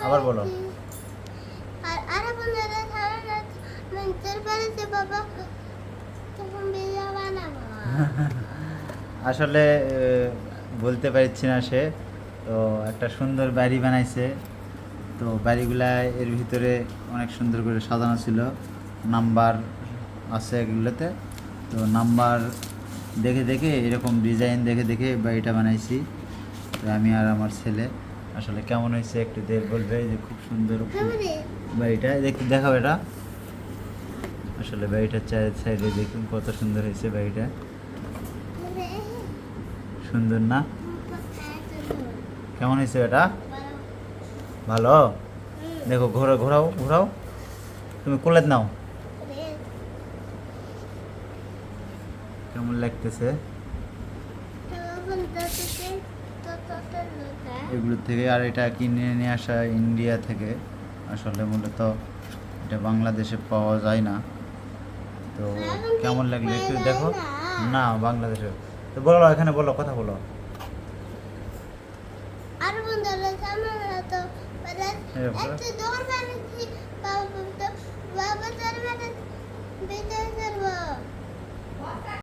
আবার বলো। আর আরে বন্ধুরা সারা মন্ত্র পড়েছে বাবা তখন ভিডিও বানাবো। আসলে বলতে পারছি না সে তো একটা সুন্দর বাড়ি বানাইছে। তো বাড়িগুলা এর ভিতরে অনেক সুন্দর করে সাজানো ছিল, নাম্বার আছে এগুলোতে। তো নাম্বার দেখে দেখে এরকম ডিজাইন দেখে দেখে বাড়িটা বানাইছি। তো আমি আর আমার ছেলে আসলে কেমন হয়েছে একটু বলবে যে খুব সুন্দর বাড়িটা দেখতে দেখাও এটা। আসলে বাড়িটার চার সাইডে দেখুন কত সুন্দর হয়েছে বাড়িটা, সুন্দর না? কেমন হয়েছে এটা? ভালো। দেখো ঘোরাও ঘোরাও ঘোরাও, তুমি কোলে নাও, কেমন লাগতেছে এগুলো থেকে। আর এটা কিনে নিয়ে আসা ইন্ডিয়া থেকে, আসলে মূলত এটা বাংলাদেশে পাওয়া যায় না। তো কেমন লাগলো একটু দেখো না বাংলাদেশে। তো বলো এখানে, বলো কথা বলো। আর বন্ধুরা সামনে তো একটা দোকান বানিয়েছি বাবা, বাবা তোর মানে বিজয় করবো।